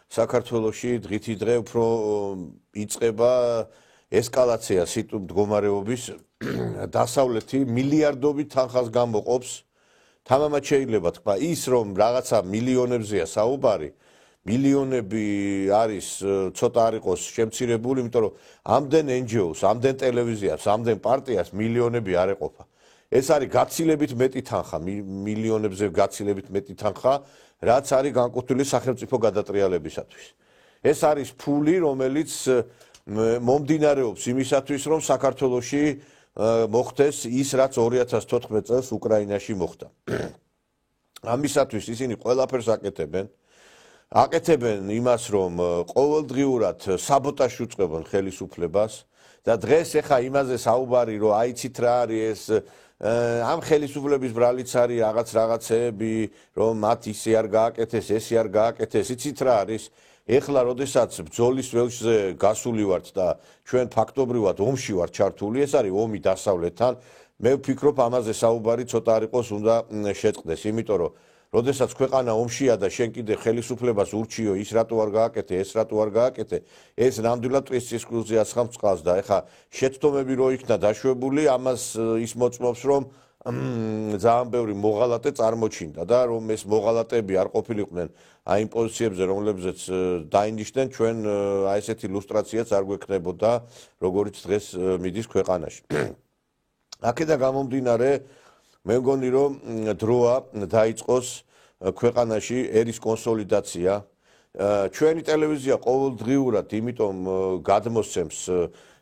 საქართველოში დღითი დღე უფრო იწყება ესკალაცია მდგომარეობის დასავლეთი მილიარდობით თანხას გამოყოფს თამამად შეიძლება თქვა ის რომ რაღაცა მილიონებზეა საუბარი მილიონები არის ცოტა არ იყოს შემცირებული იმიტომ რომ ამდენ NGO-ს ამდენ ტელევიზიას ამდენ პარტიას მილიონები არ ეყოფა ეს არის გაცილებით მეტი თანხა მილიონებზე გაცილებით მეტი თანხა რაც არის განკუთვნილი სახელმწიფო გადატრიალებისათვის ეს არის ფული რომელიც მომდინარეობს იმისათვის რომ საქართველოში მოხდეს ის რაც 2014 წელს უკრაინაში მოხდა ამისათვის ისინი ყველაფერს აკეთებენ იმას რომ ყოველდღიურად საბოტაჟს უწყებენ ხელისუფლებას და დღეს ეხა იმაზე საუბარი რომ აიცით რა არის ეს ამ ხელისუფლების ბრალიც არის რაღაცეები რომ მათ ისე არ გააკეთეს ესე არ გააკეთეს იცით რა არის ეხლა როდესაც ბრძოლის ველშზე გასული ვართ და ჩვენ ფაქტობრივად ომში ვართ ჩართული ეს არის ომი დასავლეთთან მე ვფიქრობ ამაზე საუბარი ცოტა არ იყოს უნდა შეწყდეს იმიტომ რომ როდესაც ქვეყანა ომშია და შენ კიდე ხელისუფლებას ურჩიო ის რატო არ გააკეთე ეს რატო არ გააკეთე ეს ნამდვილად ტვისის კულზე ასხამს წყალს და ეხა შეცდომები რო იქნა დაშვებული ამას ის მოწმობს რომ ძალიან ბევრი მოღალატე წარმოჩინდა და რომ ეს მოღალატეები არ ყოფილიყვნენ აი იმ პოზიციებზე რომლებზეც დაინიშნენ ჩვენ აი ესეთი ილუსტრაციაც არ გვექნებოდა როგორც დღეს მიდის ქვეყანაში აქედან გამომდინარე მე მგონი რომ დროა დაიწყოს ქვეყანაში ერის კონსოლიდაცია ჩვენი ტელევიზია ყოველდღიურად იმიტომ გადმოსცემს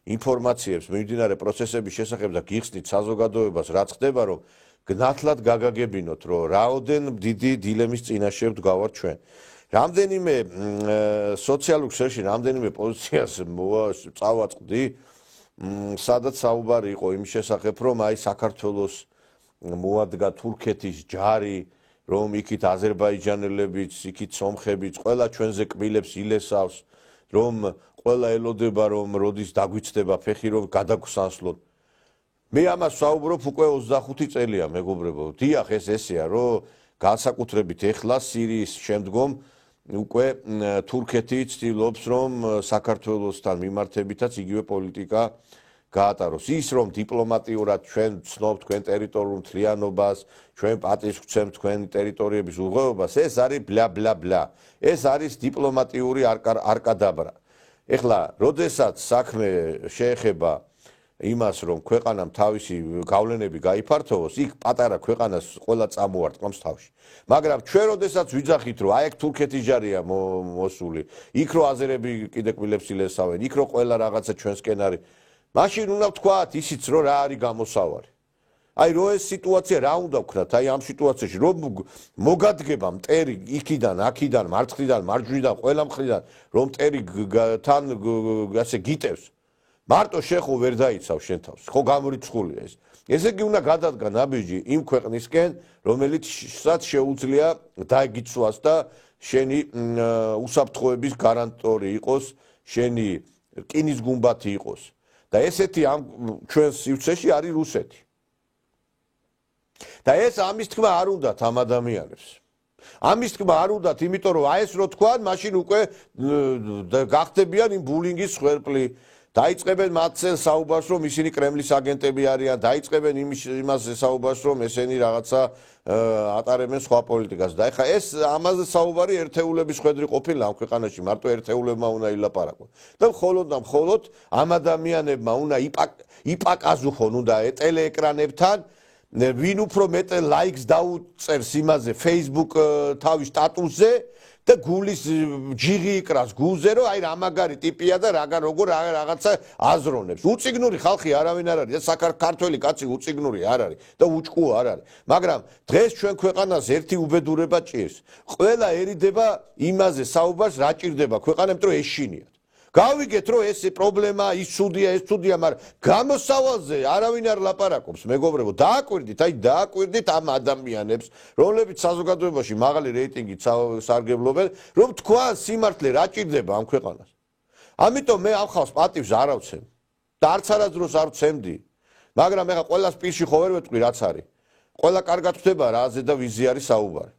ინფორმაციებს მიმდინარე პროცესების შესახებ და გიხსნით საზოგადოებას რაც ხდება რომ გნათლად გაგაგებინოთ რომ რაოდენ დიდი დილემის წინაშე ვდგავართ ჩვენ რამდენიმე სოციალურ ქსელში რამდენიმე პოზიციას წავაწყდი სადაც საუბარი იყო იმის შესახებ რომ აი საქართველოს მოადგა თურქეთის ჯარი რომ იქით აზერბაიჯანელებიც იქით სომხებიც ყველა ჩვენზე კბილებს ილესავს რომ ყველა ელოდება რომ როდის დაგვიცდება ფეხი რომ გადაგვსანსლოთ მე ამას საუბრობ უკვე 25 წელია მეგობრებო დიახ ესეა რომ განსაკუთრებით ეხლა სირიის შემდგომ უკვე თურქეთი ცდილობს რომ საქართველოსთან მიმართებითაც იგივე პოლიტიკა გაატაროს ის რომ დიპლომატიურად ჩვენ ვცნობთ თქვენ ტერიტორიულ მთლიანობას ჩვენ პატივს ვცემთ თქვენი ტერიტორიების უღროვებას ეს არის ბლა ეს არის დიპლომატიური არკადაბრა ეხლა როდესაც საქმე შეეხება იმას რომ ქვეყანამ თავისი გავლენები გაიფართოვოს იქ პატარა ქვეყანას ყველა წამოარტყამს თავში მაგრამ ჩვენ როდესაც ვიძახით რომ აი ეგ თურქეთის ჯარია მოსული იქ რო აზერები კიდე კბილებს ილესავენ იქ რო ყველა რაღაცა ჩვენსკენ არის მაშინ უნდა ვთქვათ ისიც რომ რა არის გამოსავალი აი რო ეს სიტუაცია რა უნდა ვქნათ აი ამ სიტუაციაში რომ მოგადგება მტერი იქიდან აქიდან მარცხნიდან მარჯვნიდან ყველა მხრიდან რომ მტერი თან ასე გიტევს მარტო შეხო ვერ დაიცავ შენ თავს ხო გამორიცხულია ეს ესე იგი უნდა გადადგა ნაბიჯი იმ ქვეყნისკენ რომელიცაც შეუძლია დაიგიცვას და შენი უსაფრთხოების გარანტორი იყოს შენი რკინის გუმბათი იყოს და ესეთი ამ ჩვენ სივრცეში არის რუსეთი და ეს ამის თქმა არ უნდათ ამ ადამიანებს ამის თქმა არ უნდათ იმიტომ რომ აი ეს რო თქვა მაშინ უკვე გახდებიან იმ ბულინგის ხვერპლი დაიწყებენ მათზე საუბარს რომ ისინი კრემლის აგენტები არიან დაიწყებენ იმაზე საუბარს რომ ესენი რაღაცა ატარებენ სხვა პოლიტიკას და ეხა ეს ამაზე საუბარი ერთეულების ხვედრი ყოფილა ამ ქვეყანაში მარტო ერთეულებმა უნდა ილაპარაკონ და მხოლოდ ამ ადამიანებმა უნდა იპაკაზუხონ უნდა ტელეეკრანებთან ვინ უფრო მეტ ლაიქს დაუწერს იმაზე Facebook თავის სტატუსზე და გულის ჯიღი იკრას გულზე რომ აი რა მაგარი ტიპია და როგორ რაღაცა აზრონებს უციგნური ხალხი არავინ არ არის და საქართველოს კაცი უციგნური არ არის და უჭკუო არ არის მაგრამ დღეს ჩვენ ქვეყანას ერთი უბედურება ჭირს ყველა ერიდება იმაზე საუბარს რა ჭირდება ქვეყანამ რომ ეშინიათ გავიგეთ რომ ეს პრობლემა ის ცუდია მაგრამ გამოსავალზე არავინ არ ლაპარაკობს მეგობრებო დააკვირდით ამ ადამიანებს რომლებიც საზოგადოებაში მაღალი რეიტინგით სარგებლობენ რომ თქვა სიმართლე რა ჭირდება ამ ქვეყანას ამიტომ მე ამ ხალხს პატივს არ ავცემ და არც არასდროს არ ვცემდი მაგრამ ეხა ყველას პირში ხო ვერ ვეტყვი რაც არის ყველა კარგად ხდება რაზე და ვიზი არის საუბარი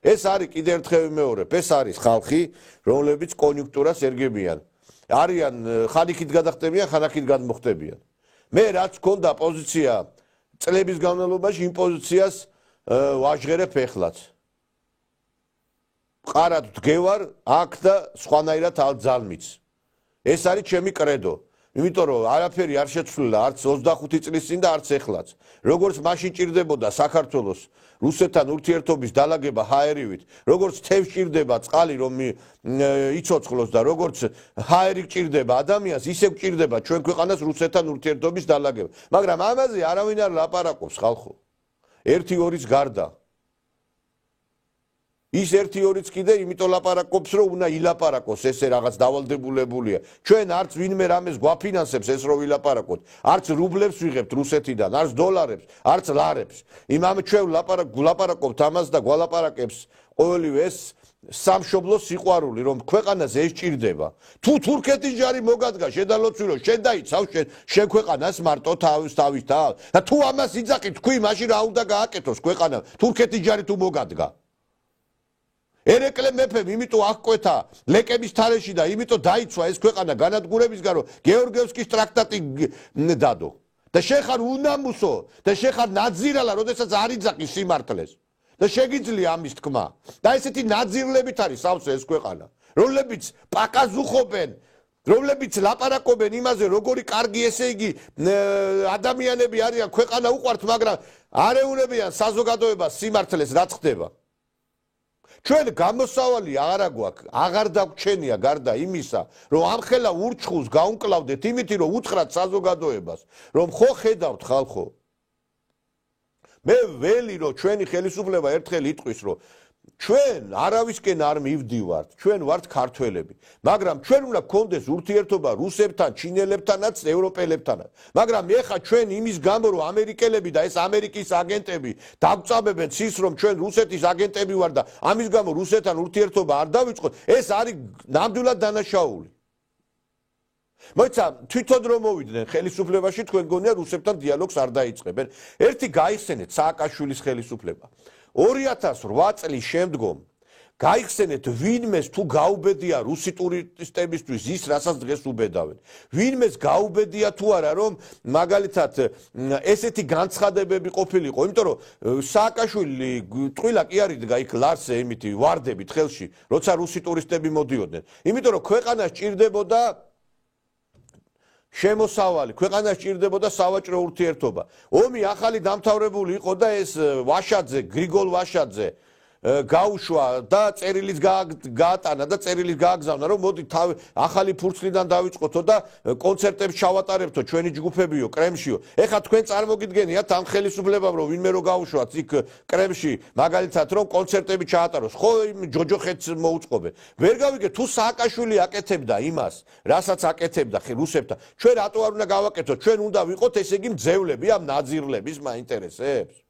ეს არის კიდე ერთხელ ვიმეორებ, ეს არის ხალხი, რომლებიც კონიუნქტურას ერგებიან. არიან ხანიქით გადახტებიან, ხანაქით გადმოხტებიან. მე რაც მქონდა პოზიცია წლების განმავლობაში იმ პოზიციას ვაჟღერებ ეხლაც. ყარად ვდგევარ აქ და სხვანაირად ალძალმიც. ეს არის ჩემი კრედო. იმიტომ რომ არაფერი არ შეცვლილა არც 25 წლის წინ და არც ეხლაც. როგორც მაშინ ჭირდებოდა საქართველოს რუსეთთან ურთიერთობის დალაგება ჰაერივით, როგორც თევზს ჭირდება წყალი რომ იცოცხლოს და როგორც ჰაერი ჭირდება ადამიანს, ისე ჭირდება ჩვენ ქვეყანას რუსეთთან ურთიერთობის დალაგება. მაგრამ ამაზე არავინ არ ლაპარაკობს ხალხო. 1-2-ს გარდა. ის 1-2-ც კიდე იმიტომ ლაპარაკობს რომ უნდა ილაპარაკოს ესე რაღაც დავალდებულებულია. ჩვენ არც ვინმე რამეს გვაფინანსებს ეს რომ ვილაპარაკოთ. არც რუბლებს ვიღებთ რუსეთიდან, არც დოლარებს, არც ლარებს. იმამ ჩვენ ლაპარაკობთ ამას და გვალაპარაკებს ყოველივე ეს სამშობლოს სიყვარული რომ ქვეყანას ეს ჭირდება. თუ თურქეთის ჯარი მოგადგა შედალოცვილო, შენ დაიცავ შენ ქვეყანას მარტო თავის და თუ ამას იძახით თქვი მაშინ რა უნდა გააკეთოს ქვეყანა თურქეთის ჯარი თუ მოგადგა. ერეკლე მეფემ იმიტომ აღკვეთა ლეკების თარეში და იმიტომ დაიცვა ეს ქვეყანა განადგურებისგან რომ გეორგიევსკის ტრაქტატი დადო და შენ ხარ უნამუსო და შენ ხარ ნაძირალა როდესაც არ იძახი სიმართლეს და შეგიძლია ამის თქმა და ესეთი ნაძირლებით არის სავსე ეს ქვეყანა რომლებიც პაკაზუხობენ რომლებიც ლაპარაკობენ იმაზე როგორი კარგი ესე იგი ადამიანები არიან ქვეყანა უყვართ მაგრამ არ ეუნებიან საზოგადოებას სიმართლეს რაც ხდება ჩვენ გამოსავალი აღარ გვაქვს, აღარ დაგვრჩენია გარდა იმისა, რომ ამხელა ურჩხულს გაუნკლავდეთ იმითი, რომ უთხრათ საზოგადოებას, რომ ხო ხედავთ ხალხო. მე ველი რომ ჩვენი ხელისუფლება ერთხელ იტყვის, რომ ჩვენ არავისკენ არ მივდივართ, ჩვენ ვართ ქართველები, მაგრამ ჩვენ უნდა გქონდეს ურთიერთობა რუსებთან, ჩინელებთანაც, ევროპელებთანაც. მაგრამ ეხა ჩვენ იმის გამო რომ ამერიკელები და ეს ამერიკის აგენტები დაგწაბებენ ცის რომ ჩვენ რუსეთის აგენტები ვარ და ამის გამო რუსეთთან ურთიერთობა არ დავიწყოთ, ეს არის ნამდვილად დანაშაული. მოიცა თვითონ რომ მოვიდნენ ხელისუფლებაში თქვენ გონია რუსებთან დიალოგს არ დაიწყებენ. ერთი გაიხსენეთ სააკაშვილის ხელისუფლება. 2008 წლის შემდგომ გაიხსენეთ ვინმეს თუ გაუბედია რუსი ტურისტებისთვის ის რასაც დღეს უბედავენ. ვინმეს გაუბედია თუ არა რომ მაგალითად ესეთი განცხადებები ყოფილიყო, იმიტომ რომ სააკაშვილი ტყილა კი არის და იქ ლარსე იმითი ვარდებით ხელში, როცა რუსი ტურისტები მოდიოდნენ. იმიტომ რომ ქვეყანას ჭირდებოდა შემოსავალი, ქვეყანას ჭირდებოდა სავაჭრო ურთიერთობა. ომი ახალი დამთავრებული იყო და ეს ვაშაძე, გრიგოლ ვაშაძე გაუშვა და წერილის გაატანა და წერილის გააგზავნა, რომ მოდი ახალი ფურცლიდან დავიწყოთო და კონცერტებს ჩავატარებთო ჩვენი ჯგუფებიო, კრემშიო. ეხლა თქვენ წარმოგიდგენიათ ამ ხელისუფლებამ რომ ვინმე რო გაუშვათ იქ კრემში, მაგალითად რომ კონცერტები ჩაატაროს, ხო ჯოჯოხეთს მოუწყობენ. ვერ გავიგე თუ სააკაშვილი აკეთებდა იმას, რასაც აკეთებდა რუსებთან. ჩვენ რატო არ უნდა გავაკეთოთ? ჩვენ უნდა ვიყოთ ესე იგი მძევლები ამ ნაძირლების მაინტერესებს.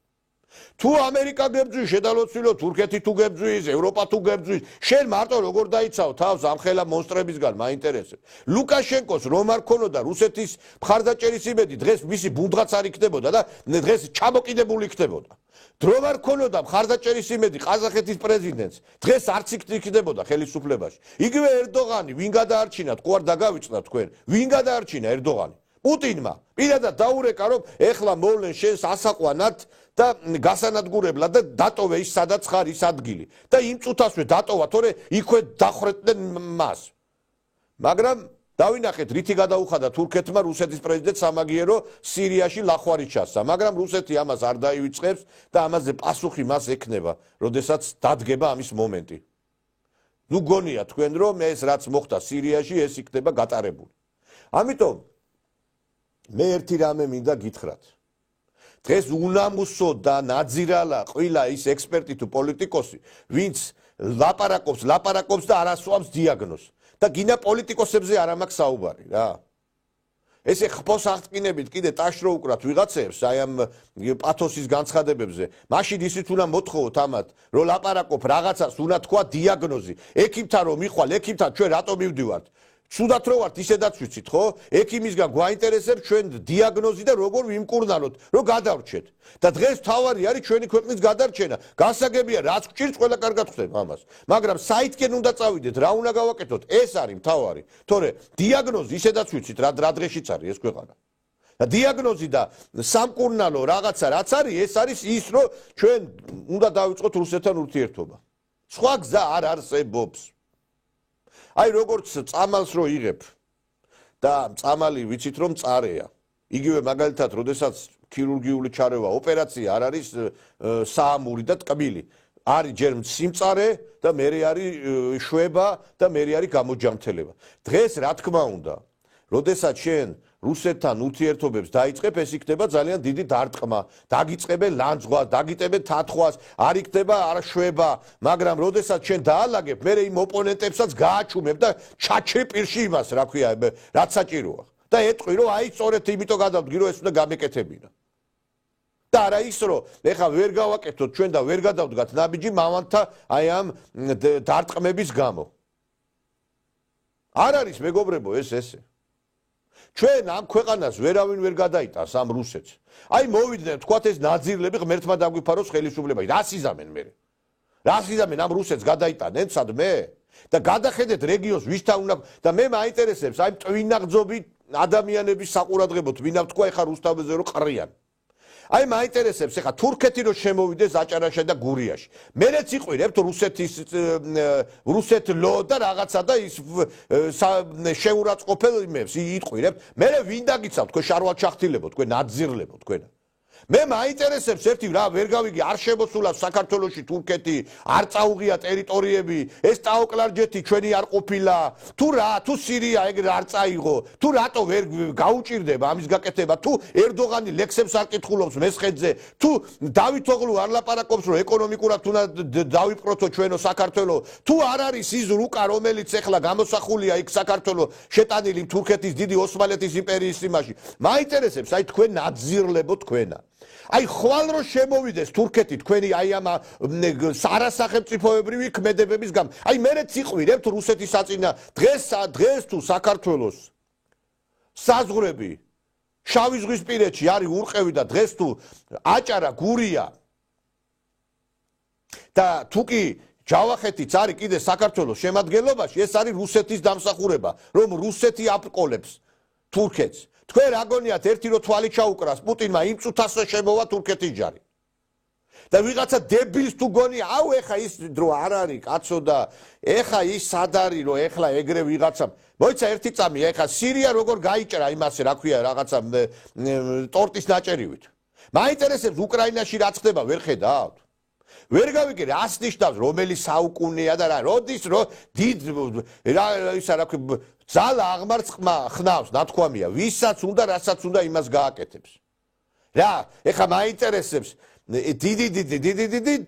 თუ ამერიკა გებძვის შედალოცვილო თურქეთი თუ გებძვის ევროპა თუ გებძვის შენ მარტო როგორ დაიცავ თავს ამხელა მონსტრებისგან მაინტერესებს ლუკაშენკოს რომ არ ქონოდა რუსეთის მხარდაჭერის იმედი დღეს მისი ბუნდღაც არ იქნებოდა და დღეს ჩამოკიდებული იქნებოდა დრო არ ქონოდა მხარდაჭერის იმედი ყაზახეთის პრეზიდენტს დღეს არც იქნებოდა ხელისუფლებაში იგივე ერდოღანი ვინ გადაარჩინა თქვა არ დაგავიწყდა თქვენ ვინ გადაარჩინა ერდოღანი პუტინმა პირადად დაურეკა რომ ეხლა მოვლენ შენს ასაყვანად და გასანადგურებლად და დატოვე ის სადაც ხარ ის ადგილი და იმ წუთასვე დატოვა თორე იქვე დახრეტდნენ მას მაგრამ დავინახეთ რითი გადაუხადა თურქეთმა რუსეთის პრეზიდენტ სამაგიერო სირიაში ლახვარი ჩასცა მაგრამ რუსეთი ამას არ დაივიწყებს და ამაზე პასუხი მას ექნება როდესაც დადგება ამის მომენტი ნუ გონია თქვენ რომ ეს რაც მოხდა სირიაში ეს იქნება გატარებული ამიტომ მე ერთი რამე მინდა გითხრათ დღეს უნამუსო და ნაძირალა ყველა ის ექსპერტი თუ პოლიტიკოსი ვინც ლაპარაკობს და არ ასვამს დიაგნოზს და გინდა პოლიტიკოსებზე არ ამაქვს საუბარი რა ესე ხფოს აღტკინებით კიდე ტაშრო უკრათ ვიღაცებს აი ამ პათოსის განცხადებებზე მაშინ ისიც უნდა მოთხოვოთ ამათ რომ ლაპარაკობ რაღაცას უნდა თქვა დიაგნოზი ექიმთან რომ მიხვალ ექიმთან ჩვენ რატომ მივდივართ Სუდათ რო ვართ ისედაც ვიცით ხო? ექიმისგან გვაინტერესებს ჩვენ დიაგნოზი და როგორ ვიმკურნალოთ, რომ გადავრჩეთ. და დღეს თავარი არის ჩვენი ქვეყნის გადარჩენა. გასაგებია, რაც გჭირს, ყველა კარგად ხდება ამას. მაგრამ საითკენ უნდა წავიდეთ, რა უნდა გავაკეთოთ? ეს არის თავარი. თორე დიაგნოზი ისედაც ვიცით, რა დღეშიც არის ეს ქვეყანა. და დიაგნოზი და სამკურნალო რაღაცა რაც არის, ეს არის ის, რომ ჩვენ უნდა დავიწყოთ რუსეთთან ურთიერთობა. სხვა გზა არ არსებობს. აი როგორც წამალს რო იღებ და წამალი ვიცით რომ წარეა. იგივე მაგალითად, როდესაც ქირურგიული ჩარევა, ოპერაცია არ არის საამური და ტკბილი. არის ჯერ სიმწარე და მერე არის შვება და მერე არის გამოჯანმრთელება. დღეს რა თქმა უნდა, როდესაც შენ რუსეთთან ურთიერთობებს დაიწყებ, ეს იქნება ძალიან დიდი დარტყმა. დაგიწყებენ ლანძღვას, დაგიტებენ თათხვას, არ იქნება არ შვება, მაგრამ როდესაც შენ დაალაგებ, მე იმ ოპონენტებსაც გააჩუმებ და ჩაჩრი პირში იმას, რა ქვია, რაც საჭიროა. და ეტყვი, რომ აი სწორედ იმიტომ გადავდგი, რომ ეს უნდა გამეკეთებინა. და არა ის, რომ ეხლა ვერ გავაკეთოთ ჩვენ და ვერ გადავდგათ ნაბიჯი მამანთა აი ამ დარტყმების გამო. არ არის მეგობრებო ეს ესე. ჩვენ ამ ქვეყანას ვერავინ ვერ გადაიტანს ამ რუსეთს. აი მოვიდნენ, თქვათ ეს ნაძირლები ღმერთმა დაგვიფაროს ხელისუფლება. რას იზამენ მე? რას იზამენ ამ რუსეთს გადაიტანენ სადმე? და გადახედეთ რეგიონს ვისთან უნდა და მე მაინტერესებს აი ტვინაღძობი ადამიანების საყურადღებოდ ვინა თქვა ეხა რუსთავზე რომ ყრიან. აი მაინტერესებს ეხა თურქეთი რომ შემოვიდეს აჭარაში და გურიაში. მერეც იყვირებთ რუსეთ ლო და რაღაცა და ის შეურაცხყოფელ იმებს იყვირებთ. მერე ვინ დაგიცავთ თქვენ შარვალ ჩახტილებო თქვენ ნაძირლებო თქვენ. მე მაინტერესებს ერთი რა ვერ გავიგე არ შემოსულა საქართველოში თურქეთი არ წაუღია ტერიტორიები ეს ტაოკლარჯეთი ჩვენი არ ყოფილა თუ რა თუ სირია ეგრე არ წაიღო თუ რატო ვერ გაუჭირდება ამის გაკეთება თუ ერდოღანი ლექსებს არ კითხულობს მესხეთზე თუ დავით ოღლუ არ ლაპარაკობს რომ ეკონომიკურად უნდა დავიპროთო ჩვენო საქართველო თუ არ არის ის რუკა რომელიც ეხლა გამოსახულია იქ საქართველო შეტანილი თურქეთის დიდი ოსმალეთის იმპერიის იმაში მაინტერესებს აი თქვენ ნაძირლებო თქვენა აი ხვალ რო შემოვიდეს თურქეთი თქვენი აი ამ არასახელმწიფოებრივი ქმედებების გამო აი მერეც იყვირებთ რუსეთის საწინა დღეს თუ საქართველოს საზღვრები შავი ზღვისპირეთში არის ურყევი და დღეს თუ აჭარა გურია და თუკი ჯავახეთიც არის კიდე საქართველოს შემადგენლობაში ეს არის რუსეთის დამსახურება რომ რუსეთი აპყოლებს თურქეთს თქვენ რა გონიათ ერთი რო თვალი ჩაუკრას პუტინმა იმ წუთასო შემოვა თურქეთის ჯარი და ვიღაცა დებილს თუ გონია აუ ეხა ის დრო არ არის კაცო და ეხა ის სად არის რომ ეხლა ეგრე ვიღაცა მოიცა ერთი წამი ეხა სირია როგორ გაიჭრა იმასე რა ქვია რაღაცა ტორტის ნაჭერივით მაინტერესებს უკრაინაში რა ხდება ვერ ხედავთ ვერ გავიგე რას ნიშნავს რომელი საუკუნეა და რა როდის რო დიდ რა ისა რა ქვია ძალა აღმარცხ ხნავს ნათქვამია ვისაც უნდა რასაც უნდა იმას გააკეთებს რა ეხა მაინტერესებს დიდი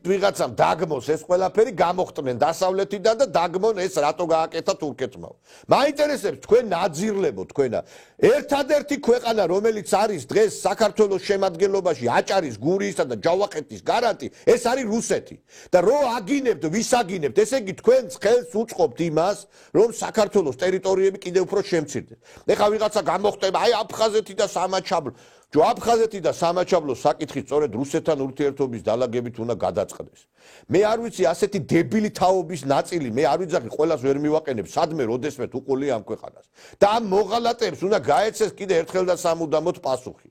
ვიღაცამ დაგმოს ეს ყველაფერი გამოხტნენ დასავლეთიდან და დაგმონ ეს რატო გააკეთა თურქეთმა მაინტერესებს თქვენ ნაძირლებო თქვენა ერთადერთი ქვეყანა რომელიც არის დღეს საქართველოს შემადგენლობაში აჭარის გურიისა და ჯავახეთის გარანტი ეს არის რუსეთი და რო აგინებთ ვის აგინებთ ესე იგი თქვენ ხელს უწყობთ იმას რომ საქართველოს ტერიტორიები კიდევ უფრო შემცირდეს ეხა ვიღაცა გამოხტება აი აფხაზეთი და სამაჩაბლო ჯო აფხაზეთი და სამაჩაბლოს საკითხი სწორედ რუსეთთან ურთიერთობის დალაგებით უნდა გადაწყდეს. მე არ ვიცი ასეთი დებილი თაობის ნაწილი მე არ ვიძახი ყველას ვერ მივაყენებ სადმე როდესმე თუ ყოლია ამ ქვეყანას. და ამ მოღალატეებს უნდა გაეცეს კიდე ერთხელ და სამუდამოდ პასუხი.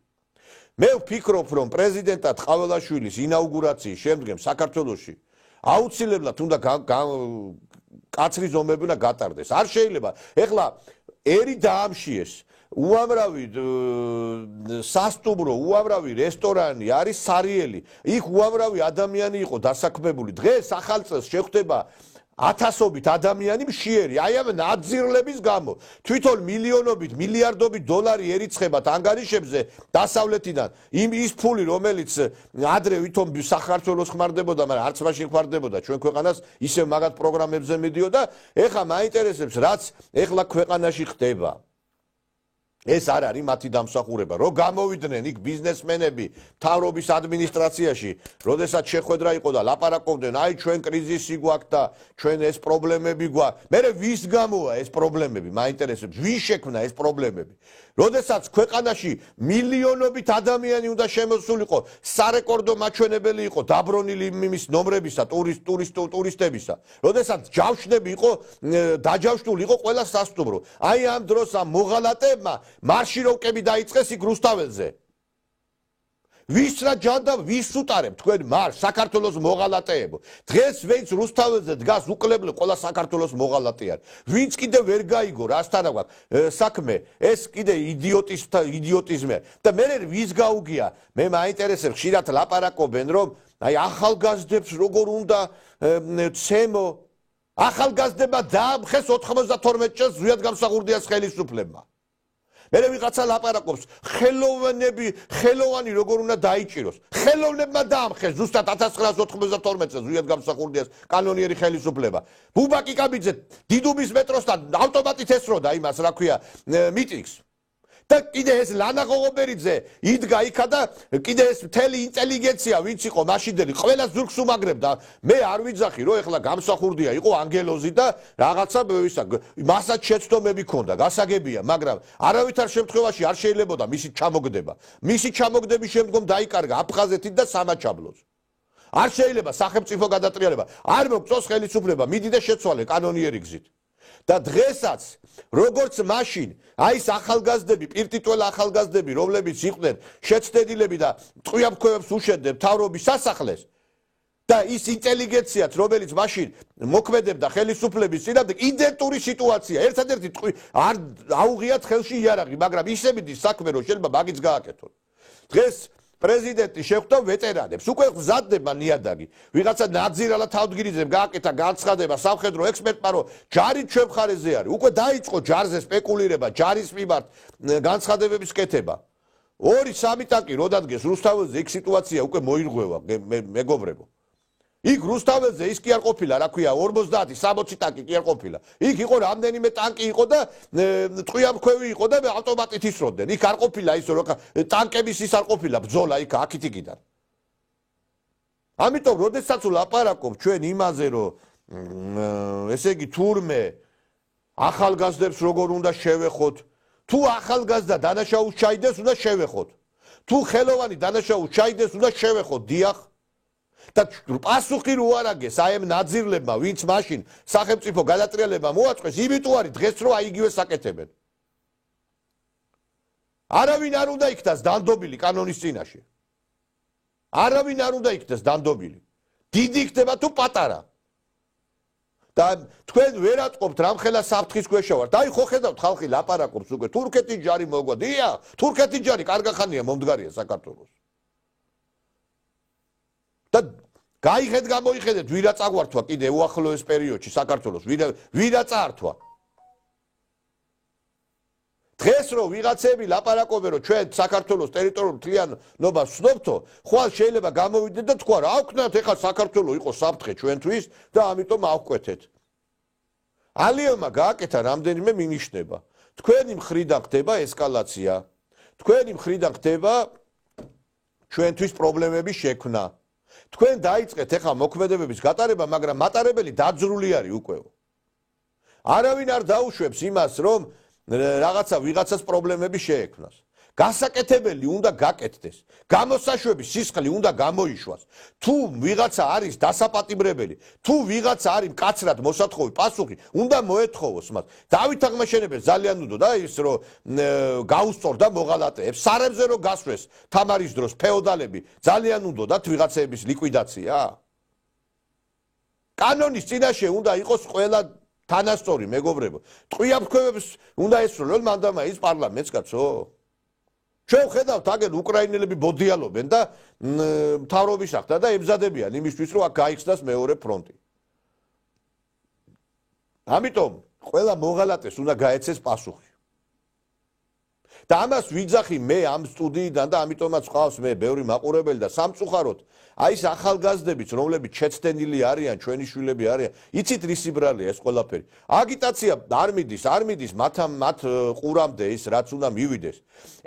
მე ვფიქრობ რომ პრეზიდენტად ყაველაშვილის ინაუგურაციის შემდგომ საქართველოში აუცილებლად უნდა კაცრი ზომები უნდა გატარდეს. არ შეიძლება ეხლა ერი დაამშიეს უამრავი სასტუმრო, უამრავი რესტორანი არის სარიელი. იქ უამრავი ადამიანი იყო დასაქმებული. დღეს ახალ წელს შეხვდება ათასობით ადამიანი მშიერი. აი ამ ნაძირლების გამო თვითონ მილიონობით, მილიარდობით დოლარი ერიცხებათ ანგარიშებზე დასავლეთიდან. ის ფული, რომელიც ადრე ვითომ საქართველოს ხმარდებოდა, მაგრამ არც მაშინ ხმარდებოდა ჩვენ ქვეყანას, ისევ მაგათ პროგრამებზე მიდიოდა. ეხლა მაინტერესებს, რაც ეხლა ქვეყანაში ხდება. ეს არ არის მათი დამსახურება. Რო გამოვიდნენ იქ ბიზნესმენები მთავრობის ადმინისტრაციაში, როდესაც შეხვედრა იყო და ლაპარაკობდნენ, აი ჩვენ კრიზისი გვაქვს და ჩვენ ეს პრობლემები გვაქვს. მერე ვის გამოა ეს პრობლემები? მაინტერესებს, ვის შექმნა ეს პრობლემები? როდესაც ქვეყანაში მილიონობით ადამიანი უნდა შემოსულიყო, სარეკორდო მაჩვენებელი იყო დაბრონილი იმის ნომრებისა, ტურისტებისა. როდესაც ჯავშნები იყო, დაჯავშნული იყო ყველა სასტუმრო. აი ამ დროს ამ მოღალატეებმა მარშიროვკები დაიწყეს იქ რუსთაველზე. ვის რა ჯანდა, ვის უტარებ თქვენ მარშ საქართველოს მოღალატეებო. დღეს ვინც რუსთაველზე დგას უკლებლე ყველა საქართველოს მოღალატე არის. ვინც კიდე ვერ გაიგო რასთან აქვს საქმე, ეს კიდე იდიოტიზმია. და მე ვის გაუგია? მე მაინტერესებს ხშირად ლაპარაკობენ რომ აი ახალგაზრდებს როგორ უნდა ცემო. ახალგაზრდება დაამხეს 92 წელს ზვიად გამსახურდიას ხელისუფლებმა. მერე ვიღაცა ლაპარაკობს ხელოვანი როგორ უნდა დაიჭიროს. ხელოვნებმა დაამხეს ზუსტად 1992 წელს ზვიად გამსახურდიას კანონიერი ხელისუფლება. ბუბა კიკაბიძე დიდუბის მეტროსთან ავტომატით ესროდა იმას რა ქვია მიტინგს. და კიდე ეს ლანა ღოღობერიძე იდგა იქა და კიდე ეს მთელი ინტელიგენცია ვინც იყო მაშინდელი ყველა ზურგს უმაგრებდა. მე არ ვიძახი რომ ეხლა გამსახურდია იყო ანგელოზი და რაღაცა მასაც შეცდომები ქონდა გასაგებია, მაგრამ არავითარ შემთხვევაში არ შეიძლებოდა მისი ჩამოგდება. მისი ჩამოგდების შემდგომ დაიკარგა აფხაზეთით და სამაჩაბლოს. არ შეიძლება სახელმწიფო გადატრიალება. არ მოგწონს ხელისუფლება, მიდი და შეცვალე კანონიერი გზით. და დღესაც როგორც მაშინ აი ეს ახალგაზრდები, პირტიტველ ახალგაზრდები, რომლებიც იყვნენ შეცდენილები და ტყვიამფრქვევებს უშვებდნენ მთავრობის სასახლეს და ის ინტელიგენციაც, რომელიც მაშინ მოქმედებდა ხელისუფლების წინააღმდეგ, იდენტური სიტუაცია. ერთადერთი არ აუღიათ ხელში იარაღი, მაგრამ ისებიდი საქმე რომ შეიძლება მაგიც გააკეთონ. დღეს პრეზიდენტი შეხვდა ვეტერანებს, უკვე მზადდება ნიადაგი. ვიღაცა ნაძირალა თავდგირიძემ გააკეთა განცხადება სამხედრო ექსპერტმა, რომ ჯარი ჩვენ მხარეზე არის. უკვე დაიწყო ჯარზე სპეკულირება, ჯარის მიმართ განცხადებების კეთება. 2-3 ტანკი რო დადგეს რუსთაველზე, იქ სიტუაცია უკვე მოირღვევა, მეგობრებო. იქ რუსთაველზე ის კი არ ყოფილა, რა ქვია, 50-60 ტანკი კი არ ყოფილა. იქ იყო რამდენიმე ტანკი იყო და ტყვიამფრქვევი იყო და ავტომატით ისროდნენ. იქ არ ყოფილა ის რომ ტანკების ის არ ყოფილა ბრძოლა იქ აქ-იქიდან. ამიტომ როდესაც ლაპარაკობ ჩვენ იმაზე რომ ესე იგი თურმე ახალგაზრდებს როგორ უნდა შევეხოთ, თუ ახალგაზრდა დანაშაულს ჩაიდეს, უნდა შევეხოთ. თუ ხელოვანი დანაშაულს ჩაიდეს, უნდა შევეხოთ, დიახ. და პასუხი რო არაგეს აი ამ ნაძირლებმა, ვინც მაშინ სახელმწიფო გადატრიალება მოაწყეს, იმიტომ არის დღეს რო აი იგივე საკეთებენ. არავინ არ უნდა იქნას დანდობილი კანონის წინაშე. არავინ არ უნდა იქნას დანდობილი. დიდი იქნება თუ პატარა. და თქვენ ვერ ატყობთ რამხელა საფრთხის ქვეშ ვართ. აი ხო ხედავთ ხალხი ლაპარაკობს უკვე თურქეთის ჯარი მოგვა. დიახ, თურქეთის ჯარი კარგახანია მომდგარია საქართველოს. და გაიხედ გამოიხედეთ ვირა წაგვართვა კიდე უახლოეს პერიოდში საქართველოს ვირა წაართვა. დღეს რო ვიღაცები ლაპარაკობენ რომ ჩვენ საქართველოს ტერიტორიულ მთლიანობას ვცნობთო, ხვალ შეიძლება გამოვიდნენ და თქვა რა ვქნათ ეხლა საქართველოს იყო საფრთხე ჩვენთვის და ამიტომ ავკვეთეთ. ალიევმა გააკეთა რამდენიმე მინიშნება. თქვენი მხრიდან ხდება ესკალაცია. თქვენი მხრიდან ხდება ჩვენთვის პრობლემების შექმნა. თქვენ დაიწყეთ ეხლა მოქმედებების გატარება, მაგრამ მატარებელი დაძრული არის უკვე. არავინ არ დაუშვებს იმას, რომ რაღაცა ვიღაცას პრობლემები შეექმნას. გასაკეთებელი უნდა გაკეთდეს. გამოსაშვების სისხლი უნდა გამოიშვას. თუ ვიღაცა არის დასაპატიმრებელი, თუ ვიღაცა არის მკაცრად მოსათხოვი პასუხი, უნდა მოეთხოვოს მას. დავით აღმაშენებელს ძალიან უნდა და ის რომ გაუსწორდა მოღალატეებს, სარებზე რომ გასვეს თამარის დროს ფეოდალები, ძალიან უნდა და ვიღაცების ლიკვიდაცია. კანონის წინაშე უნდა იყოს ყველა თანასწორი, მეგობრებო. ტყვიამფრქვევებს უნდა ესროლონ მანდამაის პარლამენტს, კაცო. ჩვენ ხედავთ აგენ უკრაინელები ბოდიალობენ და მთავრობის ახდა და ემზადებიან იმისთვის რომ აქ გაიხსნას მეორე ფრონტი. ამიტომ ყველა მოღალატეს უნდა გაეცეს პასუხი. და ამას ვიძახი მე ამ სტუდიიდან და ამიტომაც ყავს მე ბევრი მაყურებელი და სამწუხაროდ აი ეს ახალგაზრდებიც რომლებიც შეცდენილი არიან ჩვენი შვილები არიან იცით რის იბრალია ეს ყველაფერი აგიტაცია არ მიდის მათ ყურამდე ის რაც უნდა მივიდეს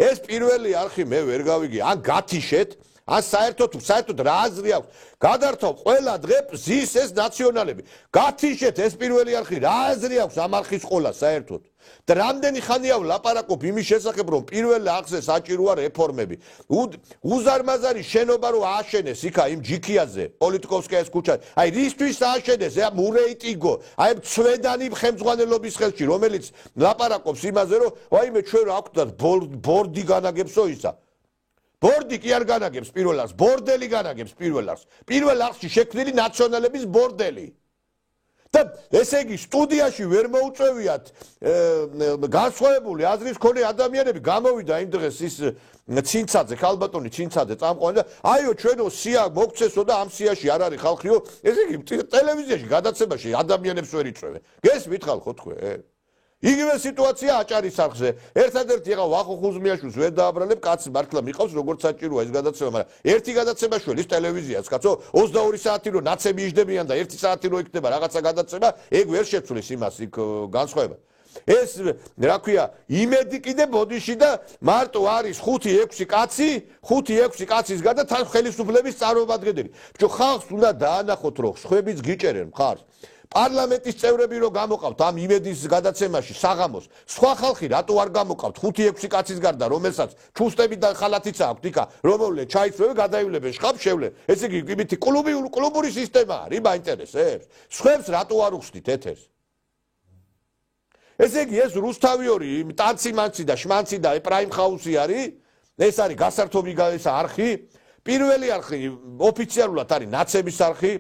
ეს პირველი არხი მე ვერ გავიგი ან გათიშეთ ან საერთოდ რა აზრი აქვს გადართო ყველა დღე ზის ეს ნაციონალები გათიშეთ ეს პირველი არხი რა აზრი აქვს ამ არხის ყოლა საერთოდ და რამდენი ხანია ვლაპარაკობ იმის შესახებ რომ პირველ არხზე საჭიროა რეფორმები უზარმაზარი შენობა რო ააშენეს იქა იმ ჯიქიაზე პოლიტიკოვსკაიას ქუჩაზე აი რისთვის ააშენეს მურეიტიგო აი ცვედანი ხელმძღვანელობის ხელში რომელიც ლაპარაკობს იმაზე რომ ვაიმე ჩვენ რა გვქონდათ ბორდი განაგებსო ისა ბორდი კი არ განაგებს პირველ არხს ბორდელი განაგებს პირველ არხში შექმნილი ნაციონალების ბორდელი და ესე იგი სტუდიაში ვერ მოუწევიათ განსხვავებული აზრის მქონე ადამიანები გამოვიდა იმ დღეს ის ცინცაძე ქალბატონი ცინცაძე წამყვანი და აიო ჩვენო სია მოგცესო და ამ სიაში არ არის ხალხიო ესე იგი ტელევიზიაში გადაცემაში ადამიანებს ვერ იწვევენ გესმით ხალხო თქვენ იგივე სიტუაცია აჭარის არხზე ერთადერთი ახლა ვახო ხუზმიაშვილს ვერ დააბრალებ კაცი მართლა მიყავს როგორც საჭიროა ეს გადაცემა მაგრამ ერთი გადაცემა შველის ტელევიზიას კაცო 22 საათი რო ნაცები იждებიან და 1 საათი რო იქნება რაღაცა გადაცემა ეგ ვერ შეცვლის იმას იქ განსხვავება ეს რა ქვია იმედი კიდე ბოდიში და მარტო არის 5-6 კაცის გარდა თან ხელისუფლების წარმომადგენელი ბჭო ხალხს უნდა დაანახოთ რომ ხვებიც გიჭერენ მხარს პარლამენტის წევრები რო გამოყავთ ამ იმედის გადაცემაში საღამოს სხვა ხალხი რატო არ გამოყავთ 5-6 კაცის გარდა რომელსაც ჩუსტები და ხალათიც აქვს იქა რომელნე ჩაიცვევენ გადაივლებენ შხაპს შევლენ ესე იგი იმითი კლუბური სისტემა არის მაინტერესებს სხვებს რატო არ უხსნით ეთერს ესე იგი ეს რუსთავიორი ტანცი მანცი და შმანცი და ეპრაიმ ხაუსი არის ეს არის გასართობი არხი პირველი არხი ოფიციალურად არის ნაცების არხი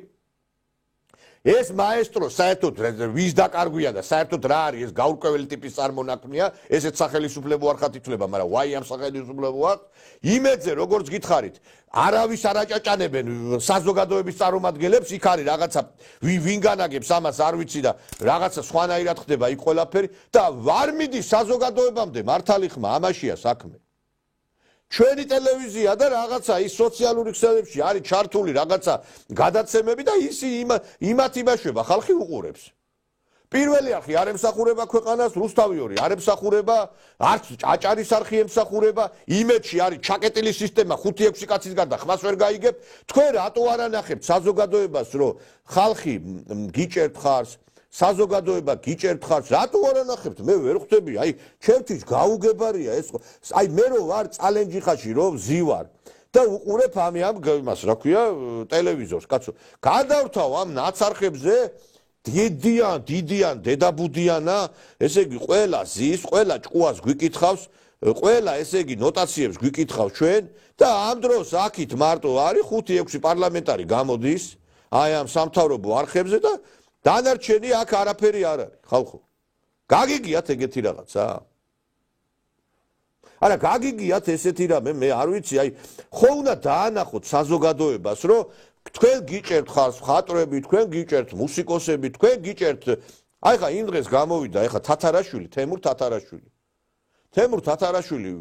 ეს მაესტრო საერთოდ ვის დაკარგვია და საერთოდ რა არის ეს გაურკვეველი ტიპის წარმონაქმნია ესეც სახელისუფლებო არხად ითვლება მაგრამ ვაი ამ სახელისუფლებო არხს იმედზე როგორც გითხარით არავის არ აჭაჭანებენ საზოგადოების წარმომადგენლებს იქ არის რაღაცა ვინ განაგებს ამას არ ვიცი და რაღაცა სხვანაირად ხდება იქ ყველაფერი და არ მიდის საზოგადოებამდე მართალი ხმა ამაშია საქმე ჩვენი ტელევიზია და რაღაცა ის სოციალური ქსელებში არის ჩართული რაღაცა გადაცემები და ის იმათ იმაშვება ხალხი უყურებს პირველი არხი არ ემსახურება ქვეყანას რუსთავიორი არ ემსახურება არც აჭარის არხი ემსახურება იმედში არის ჩაკეტილი სისტემა 5-6 კაცის გარდა ხმას ვერ გაიგებ თქვენ რატო არ ანახებთ საზოგადოებას რომ ხალხი გიჭერთ ხარს საზოგადოება გიჭერთ ხარს რატო არ ანახებთ მე ვერ ხვდები აი ჩემთვის გაუგებარია ეს აი მე რო ვარ წალენჯიხაში რომ ზივარ და უყურებ ამ იმას რა ქვია ტელევიზორს კაცო გადავრთავ ამ ნაცარხებზე დიდიან დედაბუდიანა ესე იგი ყველა ზის ყველა ჭკუას გვიკითხავს ყველა ესე იგი ნოტაციებს გვიკითხავს ჩვენ და ამ დროს აქით მარტო არის 5-6 პარლამენტარი გამოდის აი ამ სამთავრობო არხებზე და დანარჩენი აქ არაფერი არ არის ხალხო გაგიგიათ ეგეთი რაღაცა არა გაგიგიათ ესეთი რამე მე არ ვიცი აი ხო უნდა დაანახოთ საზოგადოებას რომ თქვენ გიჭერთ ხარს მხატვრები თქვენ გიჭერთ მუსიკოსები თქვენ გიჭერთ აი ხა იმ დღეს გამოვიდა ეხა თათარაშვილი თემურ თათარაშვილი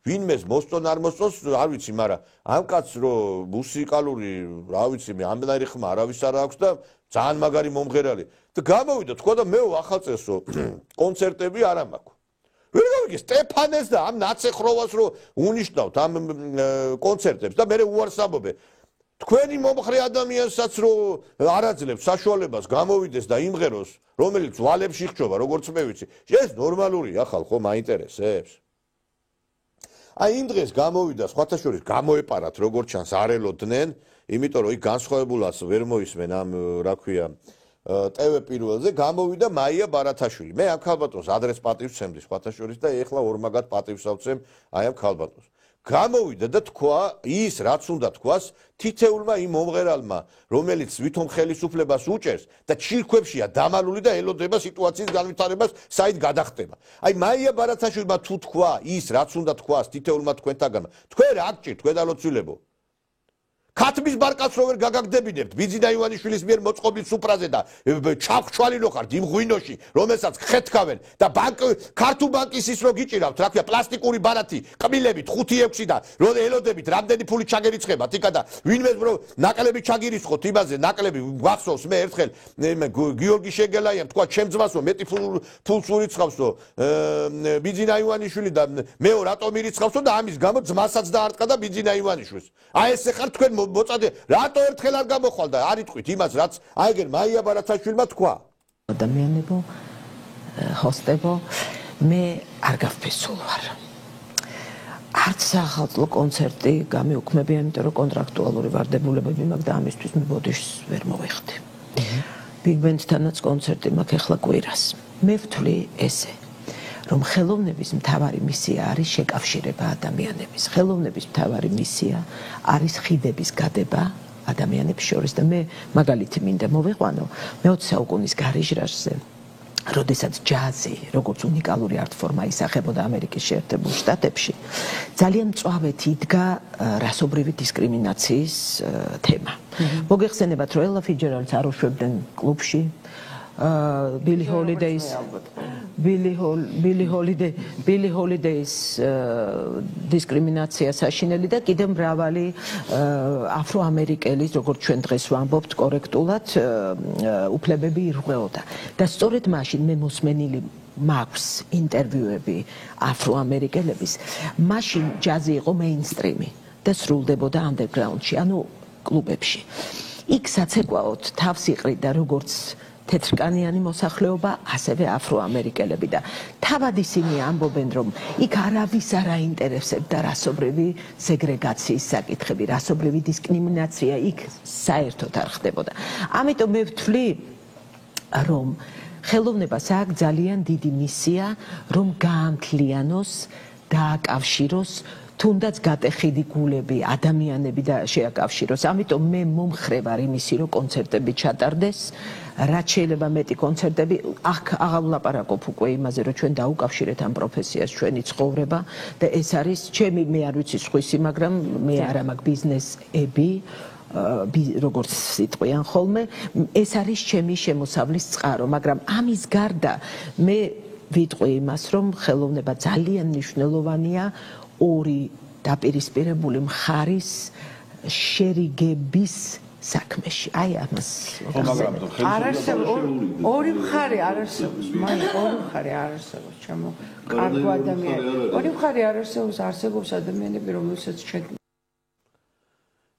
ვინმეს მოსწონ არ მოსწონს არ ვიცი მაგრამ ამ კაცს რომ მუსიკალური რა ვიცი მე ამნაირი ხმა არავის არ აქვს და ძალიან მაგარი მომღერალი და გამოვიდა თქვა და მე ახალწესო კონცერტები არ მაქვს ვერ გავიგე სტეფანეს და ამ ნაცეხროვას რომ უნიშნავთ ამ კონცერტებს და მე უარსამობე თქვენი მომხრე ადამიანსაც რომ არაძლევს საშუალებას გამოვიდეს და იმღეროს რომელიც ვალებში ხჭობა როგორც მე ვიცი ეს ნორმალურია ხალხო მაინტერესებს აი იმ დღეს გამოვიდა სხვათა შორის გამოეპარათ როგორც ჩანს არ ელოდნენ იმიტომ რომ იქ განსხვავებულას ვერ მოისმენ ამ რა ქვია ტევ პირველზე გამოვიდა მაია ბარათაშვილი მე ამ ქალბატონს ადრეს პატივს ვცემდი სხვათა შორის და ეხლა ორმაგად პატივს ავცემ აი ამ ქალბატონს გამოვიდა და თქვა ის რაც უნდა თქვას თითეულმა იმ მომღერალმა რომელიც ვითომ ხელისუფლებას უჭერს და ჩირქვებშია დამალული და ელოდება სიტუაციის განვითარებას საით გადახტება აი მაია ბარათაშვილმა თუ თქვა ის რაც უნდა თქვას თითეულმა თქვენთაგანმა თქვენ რა გჭირთ თქვენ ალოცვილებო ქათმის ბარკაც რო ვერ გაგაგდებინებთ ბიძინა ივანიშვილის მიერ მოწყობილ სუფრაზე და ჩავხშვალინო ხართ იმ ღვინოში რომელსაც ხეთქავენ და ქართულ ბანკის ის რო გიჭირავთ რა ქვია პლასტიკური ბარათი ყმილებით 5-6 და რო ელოდებით რამდენი ფული ჩაგერიცხებათ იქა და ვინმე რო ნაკლები ჩაგირისხოთ იმაზე ნაკლები გვახსოვს მე ერთხელ გიორგი შეგელაიამ თქვა ჩემ ძმასო მეტი ფულს ურიცხავსო ბიძინა ივანიშვილი და მეო რატომ ირიცხავსო და ამის გამო ძმასაც დაარტყა და ბიძინა ივანიშვილს აი ესე ხარ თქვენ მოწადე რატო ერთხელ არ გამოხვალ და არ იტყვით იმას რაც აიგენ მაია ბარათაშვილმა თქვა ადამიანებო ჰოსტებო მე არ გავფესულ ვარ არც ახალწლო კონცერტი გამიუქმებია იმიტომ რომ კონტრაქტუალური ვარდებულებები მაქვს და ამისთვის მე ბოდიშს ვერ მოვიხდი ბიგ ბენდთანაც კონცერტი მაქვს ახლა კვირას მე ვთვლი ესე რომ ხელოვნების მთავარი მისია არის შეკავშირება ადამიანების ხელოვნების მთავარი მისია არის ხიდების გადება ადამიანებს შორის და მე მაგალითი მინდა მოვიყვანო მე-20 საუკუნის გარიჟრაჟზე როდესაც ჯაზი როგორც უნიკალური არტ-ფორმა ისახებოდა ამერიკის შეერთებულ შტატებში ძალიან მწვავედ იდგა რასობრივი დისკრიმინაციის თემა მოგეხსენებათ რომ ელა ფიჯერალდს არ უშვებდნენ კლუბში Billie Holidays დისკრიმინაცია საშინელი და კიდევ მრავალი აფროამერიკელის როგორც ჩვენ დღეს ვამბობთ კორექტულად უფლებები ირღვეოდა და სწორედ მაშინ მე მოსმენილი მაქვს ინტერვიუები აფროამერიკელების მაშინ ჯაზი იყო მეინსტრიმი და სრულდებოდა ანდერგრაუნდში ანუ კლუბებში იქ საცეკვაოდ თავს იყრიდა როგორც თეთრკანიანი მოსახლეობა, ასევე აფროამერიკელები და თავად ისინი ამბობენ, რომ იქ არავის არ აინტერესებდა რასობრივი სეგრეგაციის საკითხები, რასობრივი დისკრიმინაცია იქ საერთოდ არ ხდებოდა. ამიტომ მე ვთვლი, რომ ხელოვნებას აქვს ძალიან დიდი მისია, რომ გაამთლიანოს, დააკავშიროს თუნდაც გატეხილი გულები, ადამიანები და შეაკავშიროს. ამიტომ მე მომხრე ვარ იმისი, რომ კონცერტები ჩატარდეს, რაც შეიძლება მეტი კონცერტები, აქ აღარ ვლაპარაკობ უკვე იმაზე, რომ ჩვენ დაუკავშირეთ ამ პროფესიას ჩვენი ცხოვრება და ეს არის ჩემი მე არ ვიცი სხვისი, მაგრამ მე არა მაქვს ბიზნესები, როგორც სიტყვიან ხოლმე, ეს არის ჩემი შემოსავლის წყარო, მაგრამ ამის გარდა მე ვიტყვი იმას, რომ ხელოვნება ძალიან მნიშვნელოვანია ორი დაპირისპირებული მხარის შერიგების საქმეში. აი ამას არ არსებობს ორი მხარე არ არსებობს, მაგრამ ორი მხარე არ არსებობს, ჩემო კარგო ადამიანი. ორი მხარე არ არსებობს, არსებობს ადამიანები, რომელსაც ჩვენ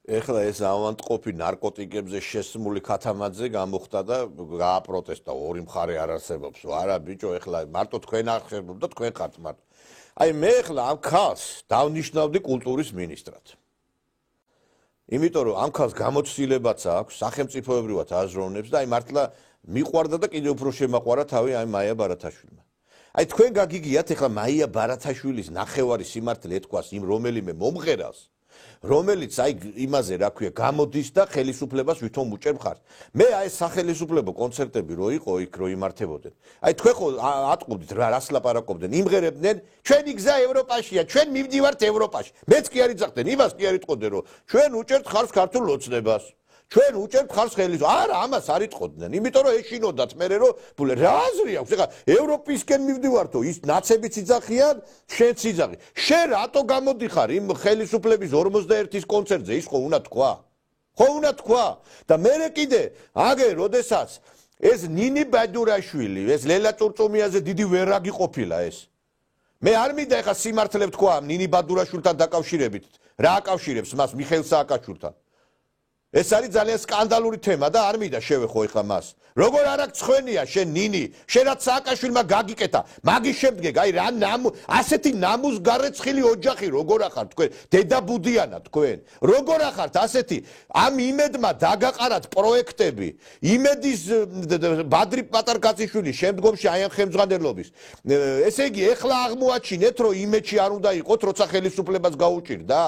ეხლა ეს ავანტყოფი ნარკოტიკებზე შესმული ქათამაძე გამოხდა და გააპროტესტა ორი მხარე არ არსებობს. არა ბიჭო, ეხლა მარტო თქვენ არ ხერხებთ და თქვენ ხართ მარტო. აი მე ეხლა ამ ქალს დავნიშნავდი კულტურის მინისტრად. იმიტომ რომ ამ ქალს გამოცდილებაც აქვს, სახელმწიფოებრივად აზროვნებს და აი მართლა მიყვარდა და კიდევ უფრო შემაყვარა თავი აი მაია ბარათაშვილმა. აი თქვენ გაგიგიათ ეხლა მაია ბარათაშვილის ნახევარი სიმართლე ეთქვას იმ რომელიმე მომღერალს, რომელიც აი იმაზე რა ქვია გამოდის და ხელისუფლებას ვითომ უჭერ მხარს. მე აი სახელისუფლებო კონცერტები რო იყო იქ რო იმართებოდნენ. აი თქვენ ხო ატყობდით რა რას ლაპარაკობდნენ, იმღერებდნენ ჩვენი გზა ევროპაშია, ჩვენ მივდივართ ევროპაში. მეც კი არ იცახდნენ, იმას კი არ იტყოდნენ რომ ჩვენ უჭერთ ხარს ქართულ ოცნებას. ჩვენ უჭერთ ხარს ხელისუფლებას. არა, ამას არ იტყოდნენ. იმიტომ რომ ეშინოდათ მე რომ ბულე რა აზრი აქვს? ეხლა ევროპისკენ მივდივართო, ის ნაცებიც იძახიან, შენც იძახი. შენ რატო გამოდიხარ იმ ხელისუფლების 51-ის კონცერტზე? ის ხო უნდა თქვა? ხო უნდა თქვა? და მე კიდე აგე, როდესაც ეს ნინი ბადურაშვილი, ეს ლელა წურწუმიაზე დიდი ვერაგი ყოფილა ეს. მე არ მინდა ეხლა სიმართლე ვთქვა ნინი ბადურაშვილთან დაკავშირებით. რა აკავშირებს მას მიხეილ სააკაშვილთან? ეს არის ძალიან სკანდალური თემა და არ მინდა შევეხო ეხლა მას. როგორ არ აქვს ხვენია შენ ნინი, შენაც სააკაშვილმა გაგიკეთა. მაგის შემდეგ აი რა ასეთი ნამუსგარეცხილი ოჯახი როგორ ახართ თქვენ? დედა ბუდიანა თქვენ. როგორ ახართ ასეთი ამ იმედმა დაგაყარათ პროექტები. იმედის ბადრი პატარკაციშვილი შემდგომში აი ამ ხელმძღვანელობის. ესე იგი ეხლა აღმოაჩინეთ რომ იმედში არ უნდა იყოთ როცა ხელისუფლებას გაუჭირდა.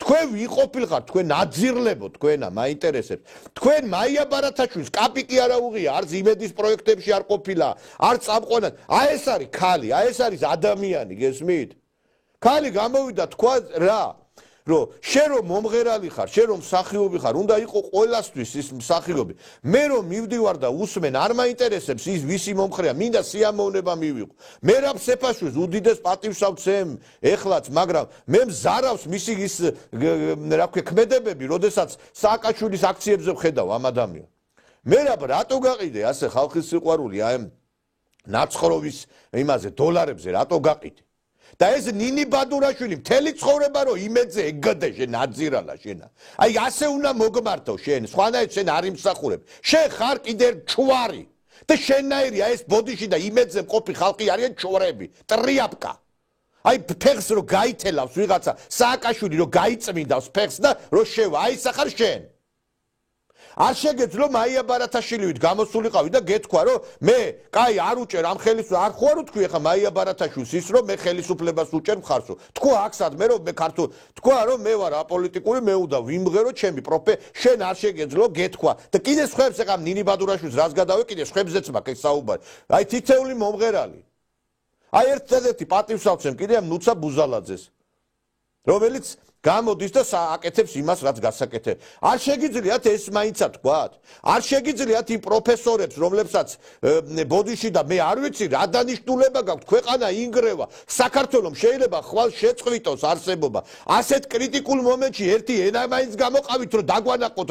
თქვენ ვიყოფილხართ, თქვენ აძირლებო თქვენა მაინტერესებს. თქვენ მაია ბარათაშვილს კაპიკი არ აუღია, არც იმედის პროექტებში არ ყოფილა, არც წამყვანად. აი ეს არის ქალი, აი ეს არის ადამიანი, გესმით? ქალი გამოვიდა თქვა რა? რომ შენ რომ მომღერალი ხარ, შენ რომ მსახიობი ხარ, უნდა იყო ყველასთვის ის მსახიობი. მე რომ მივდივარ და усმენ, არ მაინტერესებს ის ვისი მომხრეა, მინდა სიამოვნება მივიღო. მე რა ფსეფაშვილს უდიდეს პატივს ავცემ ეხლაც, მაგრამ მე მზარავს მისი ის რა ქვია ქმედებები, როდესაც სააკაშვილის აქციებზე ვხედავ ამ ადამიანს. მე რატო გაყიდე ასე ხალხის სიყვარული აი ნაცხროვის იმაზე დოლარებზე რატო გაყიდე? და ეს ნინი ბადურაშვილი მთელი ცხოვრება რომ იმედზე ეგადე შენ აძირალა შენა. აი ასე უნდა მოგმართო შენ, სხვანაირად შენ არ იმსახურებ. შენ ხარ კიდე ჩუარი. და შენნაირია ეს ბოდიში და იმედზე მყოფი ხალხი არიან ჩორები, ტრიაპკა. აი ფეხს რომ გაითელავს ვიღაცა, სააკაშვილი რომ გაიწმინდავს ფეხს და რომ შევა, აი სახარ შენ. არ შეგეძლო მაია ბარათაშვილივით გამოსულიყავი და გეთქვა რომ მე კაი არ უჭერ ამ ხელისუფლებას არ ხო არ ვთქვი ახლა მაია ბარათაშვილს ის რომ მე ხელისუფლებას უჭერ მხარსო თქვა აქ სადმე რომ მე ქართულ თქვა რომ მე ვარ აპოლიტიკური მე უნდა ვიმღერო ჩემი პროფე შენ არ შეგეძლო გეთქვა და კიდე სხვებს ახლა ნინი ბადურაშვილს რას გადავე კიდე სხვებზეც მაქვს ეს საუბარი აი თითეული მომღერალი აი ერთ-ერთი პატივსაცემ კიდე ამ ნუცა ბუზალაძეს რომელიც გამოდის და აკეთებს იმას რაც გასაკეთებ. არ შეგიძლიათ ეს მაინცა თქვათ? არ შეგიძლიათ იმ პროფესორებს, რომლებსაც ბოდიში და მე არ ვიცი რა დანიშნულება გაქვთ, ქვეყანა ინგრევა, საქართველოს შეიძლება ხვალ შეწყვიტოს არსებობა. ასეთ კრიტიკულ მომენტში ერთი ენა მაინც გამოყავით, რომ დაგვანაყოთ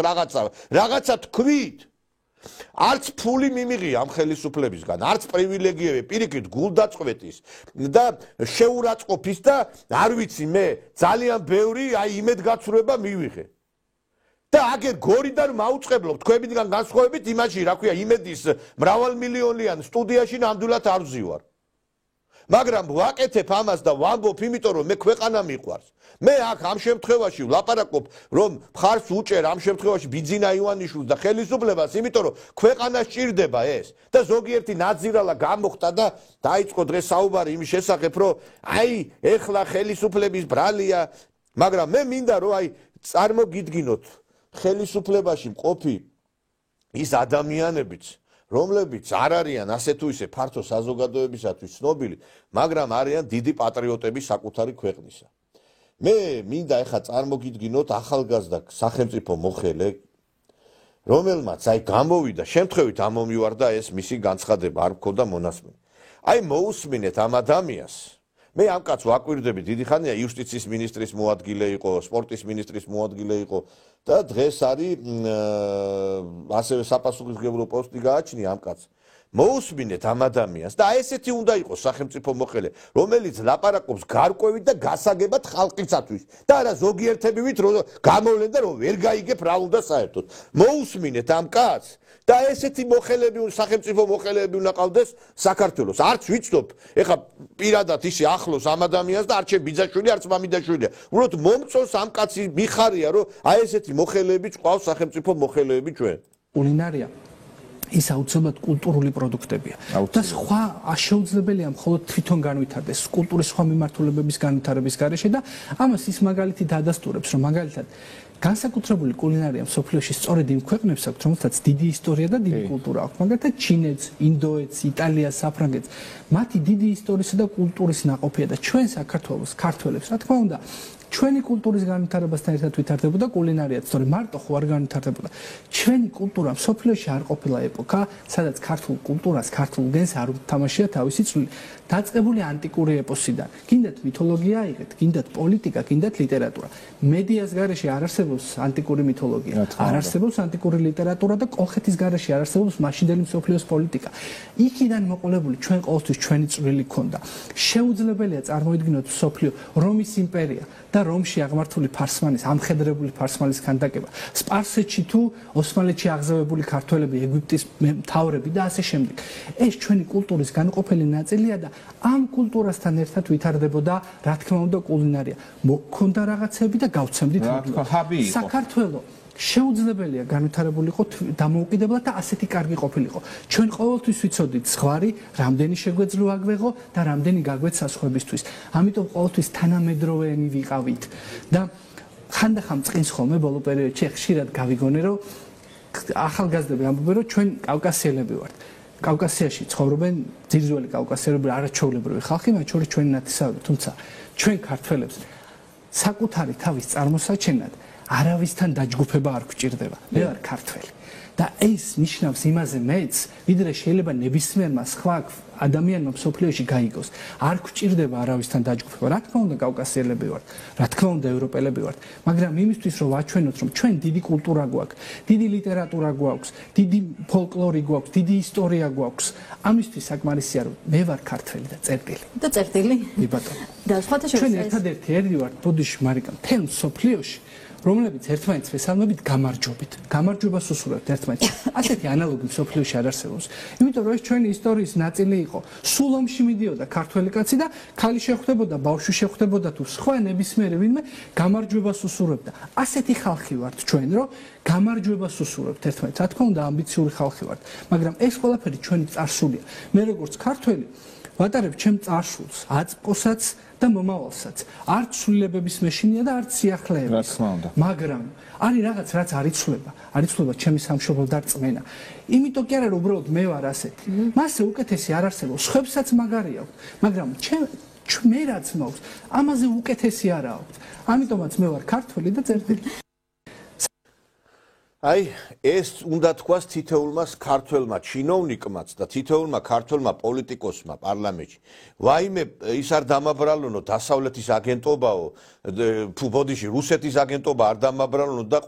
რაღაცა თქვით. არც ფული მიმიღია ამ ხელისუფლებისგან, არც პრივილეგიები, პირიქით გულდაწყვეტის და შეურაცხყოფის და არ ვიცი მე, ძალიან ბევრი აი იმედგაცრუება მივიღე. და აგერ გორიდან მაუწყებლობ თქვენებიდან განსხვავებით იმაში, რა ქვია, იმედის მრავალმილიონიან სტუდიაში ნამდვილად არ ვზივარ. მაგრამ ვაკეთებ ამას და ვამბობ, იმიტომ რომ მე ქვეყანა მიყვარს. მე აქ ამ შემთხვევაში ვლაპარაკობ, რომ მხარს უჭერ ამ შემთხვევაში ბიძინა ივანიშვილს და ხელისუფლებას, იმიტომ რომ ქვეყანა სჭირდება ეს. და ზოგიერთი ნაძირალა გამოხდა და დაიწყო დღეს საუბარი იმის შესახებ, რომ აი, ეხლა ხელისუფლების ბრალია, მაგრამ მე მინდა რომ აი წარმოგიდგინოთ ხელისუფლებაში მყოფი ის ადამიანებიც რომლებიც არ არიან ასე თუ ისე ფართო საზოგადოებისათვის ცნობილი, მაგრამ არიან დიდი პატრიოტები საკუთარი ქვეყნისა. მე მინდა ეხლა წარმოგიდგინოთ ახალგაზრდა სახელმწიფო მოხელე, რომელმაც აი გამოვიდა, შემთხვევით ამომივარდა ეს მისი განცხადება, არ მქონდა მონასმენი. აი მოусმინეთ ამ ადამიანს. მე ამ კაცს ვაკვირდები დიდი ხანია იუსტიციის მინისტრის მოადგილე იყო, სპორტის მინისტრის მოადგილე იყო და დღეს არის ასევე საპასუხისმგებლო პოსტი გააჩნია ამ კაცს. მოусმინეთ ამ ადამიანს და ესეთი უნდა იყოს სახელმწიფო მოხელე, რომელიც ლაპარაკობს გარკვევით და გასაგებად ხალხისათვის და არა ზოგიერთებივით რომ გამოვლენ და რომ ვერ გაიგებ რა უნდა საერთოდ. მოусმინეთ ამ კაცს და ესეთი მოხელები სახელმწიფო მოხელეები უნდა ყავდეს საქართველოს. არც ვიცნობ, ეხლა პირადად ისე ახლოს ამ ადამიანს და არც ბიძაშვილი, არც მამიდაშვილია. უბრალოდ მომწონს ამ კაცი მიხარია, რომ აი ესეთი მოხელეები ყავს სახელმწიფო მოხელეები ჩვენ. კულინარია ის აუცილებლად კულტურული პროდუქტებია. და სხვა შეუძლებელია მხოლოდ თვითონ განვითარდეს კულტურის სხვა მიმართულებების განვითარების გარეშე და ამას ის მაგალითი დაადასტურებს, რომ მაგალითად განსაკუთრებული კულინარია მსოფლიოში სწორედ იმ ქვეყნებს აქვს, რომელთაც დიდი ისტორია და დიდი კულტურა აქვს. მაგალითად ჩინეთს, ინდოეთს, იტალიას, საფრანგეთს. მათი დიდი ისტორიისა და კულტურის ნაყოფია და ჩვენ საქართველოს, ქართველებს, რა თქმა უნდა, ჩვენი კულტურის განვითარებასთან ერთად ვითარდებოდა კულინარიაც, თორემ მარტო ხო არ განვითარდებოდა. ჩვენი კულტურა მსოფლიოში არ ყოფილა ეპოქა, სადაც ქართულ კულტურას, ქართულ გენს არ უთამაშია თავისი წვლილი. დაწყებული ანტიკური ეპოსიდან. გინდათ მითოლოგია აიღეთ, გინდათ პოლიტიკა, გინდათ ლიტერატურა. მედიას გარეშე არ არსებობს ანტიკური მითოლოგია, არ არსებობს ანტიკური ლიტერატურა და კოლხეთის გარეშე არ არსებობს მაშინდელი მსოფლიოს პოლიტიკა. იქიდან მოყოლებული ჩვენ ყოველთვის ჩვენი წვლილი ქონდა. შეუძლებელია წარმოიდგინოთ მსოფლიო რომის იმპერია და რომში აღმართული ფარსმანის, ამხედრებული ფარსმანის ქანდაკება, სპარსეთში თუ ოსმალეთში აღზევებული ქართველები, ეგვიპტის მთავრები და ასე შემდეგ. ეს ჩვენი კულტურის განუყოფელი ნაწილია და ამ კულტურასთან ერთად ვითარდებოდა, რა თქმა უნდა, კულინარია. მოქონდა რაღაცები და გავცემდით საქართველოს. შეუძლებელია განვითარებულიყო დამოუკიდებლად და ასეთი კარგი ყოფილიყო. ჩვენ ყოველთვის ვიცოდით ზღვარი, რამდენი შეგვეძლო აგვეღო და რამდენი გაგვეც საზღვრებისთვის. ამიტომ ყოველთვის თანამედროვეები ვიყავით და ხანდახან წყინს ხოლმე ბოლო პერიოდში ხშირად გავიგონე, რომ ახალგაზრდები ამბობენ, რომ ჩვენ კავკასიელები ვართ. კავკასიაში ცხოვრობენ ძირძველი კავკასიელები, არაჩვეულებრივი ხალხი, მათ შორის ჩვენი ნათესავები, თუმცა ჩვენ ქართველებს საკუთარი თავის წარმოსაჩენად არავისთან დაჯგუფება არ გვჭირდება. მე ვარ ქართველი. და ეს ნიშნავს იმაზე მეც, ვიდრე შეიძლება ნებისმიერმა სხვა ადამიანმა მსოფლიოში გაიგოს. არ გვჭირდება არავისთან დაჯგუფება. რა თქმა უნდა, კავკასიელები ვართ, რა თქმა უნდა, ევროპელები ვართ, მაგრამ იმისთვის რომ ვაჩვენოთ, რომ ჩვენ დიდი კულტურა გვაქვს, დიდი ლიტერატურა გვაქვს, დიდი ფოლკლორი გვაქვს, დიდი ისტორია გვაქვს, ამისთვის საკმარისია რომ მე ვარ ქართველი და წერტილი. და წერტილი? კი ბატონო. და სხვათა შორის ჩვენ ერთადერთი ერდი ვართ ბოდიში მარიკა მთელ მსოფლიოში, რომლებიც ერთმანეთს ვესალმებით გამარჯვებით. გამარჯვებას უსურვებთ ერთმანეთს. ასეთი ანალოგი მსოფლიოში არ არსებობს. იმიტომ რომ ეს ჩვენი ისტორიის ნაწილი იყო. სულ ომში მიდიოდა ქართველი კაცი და ქალი შეხვდებოდა, ბავშვი შეხვდებოდა თუ სხვა ნებისმიერი ვინმე გამარჯვებას უსურვებდა. ასეთი ხალხი ვართ ჩვენ, რომ გამარჯვებას უსურვებთ ერთმანეთს. რა თქმა უნდა, ამბიციური ხალხი ვართ, მაგრამ ეს ყველაფერი ჩვენი წარსულია. მე როგორც ქართველი ვატარებ ჩემ წარსულს, აწმყოსაც და მომავალსაც. არც ცვლილებების მეშინია და არც სიახლეების. მაგრამ არის რაღაც რაც არ იცვლება. არ იცვლება ჩემი სამშობლო და რწმენა. იმიტომ კი არა რომ უბრალოდ მე ვარ ასეთი. მასე უკეთესი არ არსებობს. ხვებსაც მაგარი აქვს, მაგრამ მე რაც მაქვს, ამაზე უკეთესი არ აქვს. ამიტომაც მე ვარ ქართველი და წერტილი. აი, ეს უნდა თქვას თითოეულმა ქართველმა ჩინოვნიკმაც და თითოეულმა ქართველმა პოლიტიკოსმა პარლამენტში. ვაიმე ის არ დამაბრალონო დასავლეთის აგენტობაო, ბოდიში რუსეთის აგენტობა არ დამაბრალონო და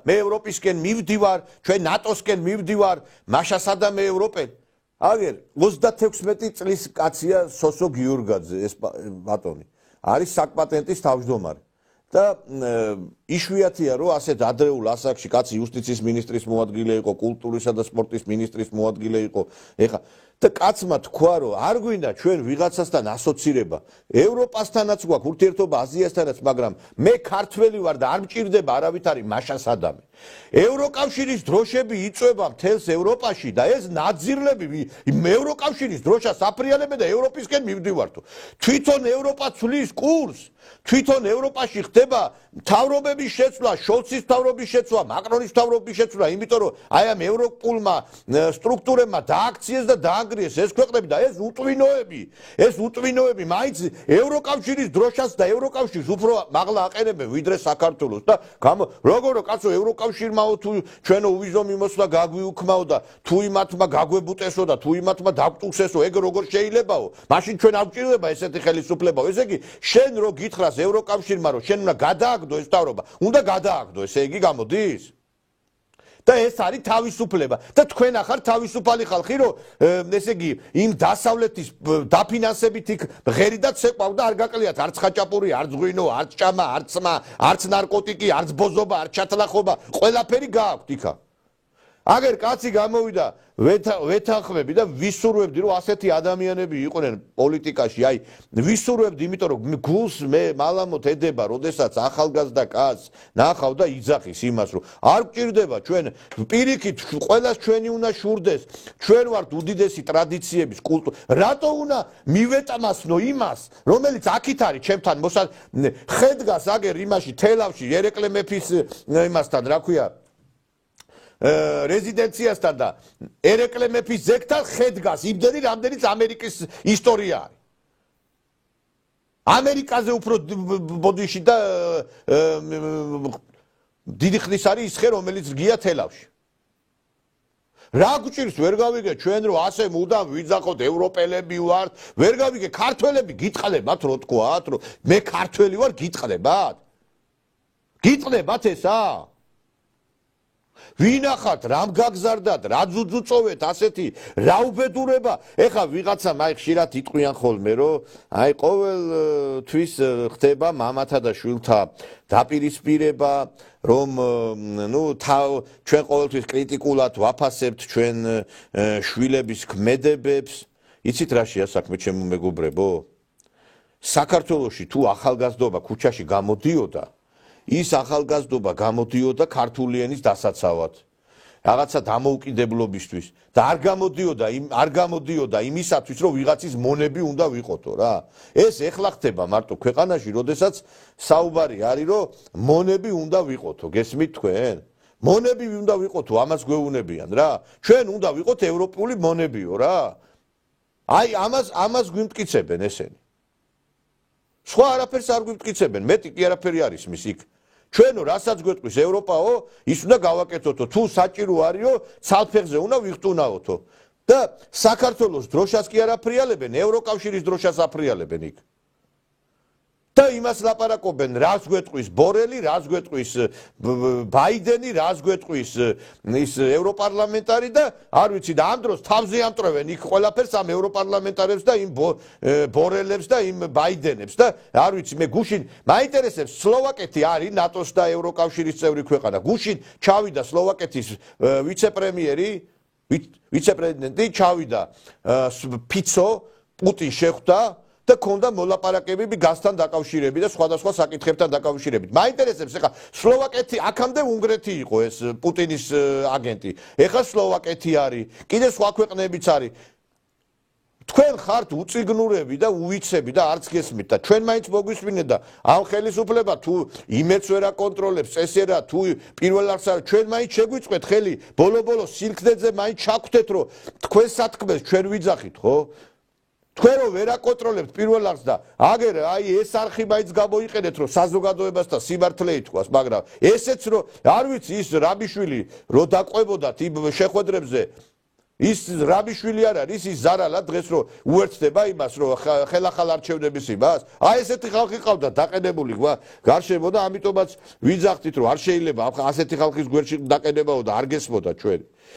მე ევროპისკენ მივდივარ, ჩვენ ნატოსკენ მივდივარ, მაშა სადამე ევროპენ. აგერ 36 წლის კაცია სოსო გიორგაძე ეს ბატონი. არის საკპატენტის თავმჯდომარე. და იშვიათია რომ ასეთ ადრეულ ასაკში კაცი იუსტიციის მინისტრის მოადგილე იყო, კულტურისა და სპორტის მინისტრის მოადგილე იყო. ეხა და კაცმა თქვა რომ არ გვინდა ჩვენ ვიღაცასთან ასოცირება. ევროპასთანაც გვაქვს ურთიერთობა, აზიასთანაც, მაგრამ მე ქართველი ვარ და არ მჭირდება არავითარი მაშა სადამე. ევროკავშირის დროშები იწვება მთელს ევროპაში და ეს ნაძირლები ევროკავშირის დროშას აფრიალებენ და ევროპისკენ მივდივართო. თვითონ ევროპა ცვლის კურსს, თვითონ ევროპაში ხდება მთავრობების შეცვლა, შოლცის მთავრობის შეცვლა, მაკრონის მთავრობის შეცვლა, იმიტომ რომ აი ამ ევროპულმა სტრუქტურებმა დააქციეს და დაანგრიეს ეს ქვეყნები და ეს უტვინოები მაინც ევროკავშირის დროშას და ევროკავშირს უფრო მაღლა აყენებენ ვიდრე საქართველოს და როგორ კაცო ევროკავშირმაო თუ ჩვენო უვიზო მიმოსვლა გაგვიუქმაო და თუ იმათმა გაგვებუტესო და თუ იმათმა დაგტუსესო ეგ როგორ შეიძლებაო მაშინ ჩვენ არ გვჭირდება ესეთი ხელისუფლებაო ესე იგი შენ რო გითხრას ევროკავშირმა რომ შენ უნდა გადააგდო ეს მთავრობა უნდა გადააგდო ესე იგი გამოდის და ეს არის თავისუფლება და თქვენ ახარ თავისუფალი ხალხი რომ ესე იგი იმ დასავლეთის დაფინანსებით იქ ღერი და ცეკვავ და არ გაკლიათ არც ხაჭაპური არც ღვინო არც ჭამა არც ცმა არც ნარკოტიკი არც ბოზობა არც ჩათლახობა ყველაფერი გააქვთ იქა აგერ კაცი გამოვიდა ვეთანხმები და ვისურვებდი რომ ასეთი ადამიანები იყვნენ პოლიტიკაში აი ვისურვებდი იმიტომ რომ გულს მე მალამოთ ედება როდესაც ახალგაზრდა კაცს ნახავ და იძახის იმას რომ არ გვჭირდება ჩვენ პირიქით ყველას ჩვენი უნდა შურდეს ჩვენ ვართ უდიდესი ტრადიციების კულტურა რატო უნდა მივეტამასნო იმას რომელიც აქით არის ჩემთან ხედგას აგერ იმაში თელავში ერეკლე მეფის იმასთან რა ქვია რეზიდენციასთან და ერეკლე მეფის ზეგთან ხედგას იმდენი რამდენიც ამერიკის ისტორია არის ამერიკაზე უფრო ბოდიში და დიდი ხნის არის ის ხე რომელიც გია თელავში რა გვჭირს ვერ გავიგე ჩვენ რომ ასე მუდამ ვიძახოთ ევროპელები ვართ ვერ გავიგე ქართველები გიტყლებათ რო თქვათ რომ მე ქართველი ვარ გიტყდებათ ესა ვინახათ რამ გაგზარდათ რა ძუძუწოვეთ ასეთი რა უბედურება ეხა ვიღაცამ აი ხშირად იტყვიან ხოლმე რომ აი ყოველთვის ხდება მამათა და შვილთა დაპირისპირება რომ ნუ ჩვენ ყოველთვის კრიტიკულად ვაფასებთ ჩვენ შვილების ქმედებებს იცით რაშია საქმე ჩემო მეგობრებო საქართველოში თუ ახალგაზრდობა ქუჩაში გამოდიოდა ის ახალგაზრდობა გამოდიოდა ქართული ენის დასაცავად რაღაცა დამოუკიდებლობისთვის და არ გამოდიოდა იმისათვის რომ ვიღაცის მონები უნდა ვიყოთო რა ეს ეხლა ხდება მარტო ქვეყანაში როდესაც საუბარი არის რომ მონები უნდა ვიყოთო გესმით თქვენ მონები უნდა ვიყოთო ამას გვეუბნებიან რა ჩვენ უნდა ვიყოთ ევროპული მონებიო რა აი ამას გვიმტკიცებენ ესენი სხვა არაფერს არ გვიმტკიცებენ, მეტი კი არაფერი არის მის იქ. ჩვენო რასაც გვეტყვის ევროპაო, ის უნდა გავაკეთოთო, თუ საჭირო არისო, ცალფეხზე უნდა ვიხტუნაოთო. და საქართველოს დროშას კი არ აფრიალებენ, ევროკავშირის დროშას აფრიალებენ იქ. და იმას ლაპარაკობენ, რას გვეტყვის ბორელი, რას გვეტყვის ბაიდენი, რას გვეტყვის ის ევროპარლამენტარი და არ ვიცი და ამ დროს თავზე ამტრევენ იქ ყველაფერს ამ ევროპარლამენტარებს და იმ ბორელებს და იმ ბაიდენებს და არ ვიცი მე გუშინ მაინტერესებს სლოვაკეთი არის ნატოს და ევროკავშირის წევრი ქვეყანა. გუშინ ჩავიდა სლოვაკეთის ვიცე-პრეზიდენტი ჩავიდა ფიცო პუტინ შეხვდა და ქონდა მოლაპარაკებები გაზთან დაკავშირებით და სხვადასხვა საკითხებთან დაკავშირებით. მაინტერესებს ეხლა სლოვაკეთი აქამდე უნგრეთი იყო ეს პუტინის აგენტი. ეხლა სლოვაკეთი არის, კიდე სხვა ქვეყნებიც არის. თქვენ ხართ უწიგნურები და უვიცები და არც გესმით და ჩვენ მაინც მოგვისმინეთ და ამ ხელისუფლება თუ იმედს ვერ აკონტროლებს, წესერა თუ პირველ რიგში ჩვენ მაინც შეგვიწყვეთ ხელი ბოლო-ბოლო სილქდეზე მაინც ჩაგვთეთ რომ თქვენ სათქმეს ჩვენ ვიძახით ხო? თქვენ რო ვერ აკონტროლებთ პირველ რიგს და აგერ აი ეს არხი მაინც გამოიყენეთ რომ საზოგადოებასთან სიმართლე ითქვას, მაგრამ ესეც რომ არ ვიცი ის რაბიშვილი რო დაყვებოდათ იმ შეხვედრებზე ის რაბიშვილი არ არის ის ზარალა დღეს რო უერთდება იმას რომ ხელახალ არჩევნების იმას აი ესეთი ხალხი ყავდა დაყენებული გარშემო და ამიტომაც ვიძახთით რომ არ შეიძლება ასეთი ხალხის გვერდში დაყენებაო და არ გესმოდა ჩვენ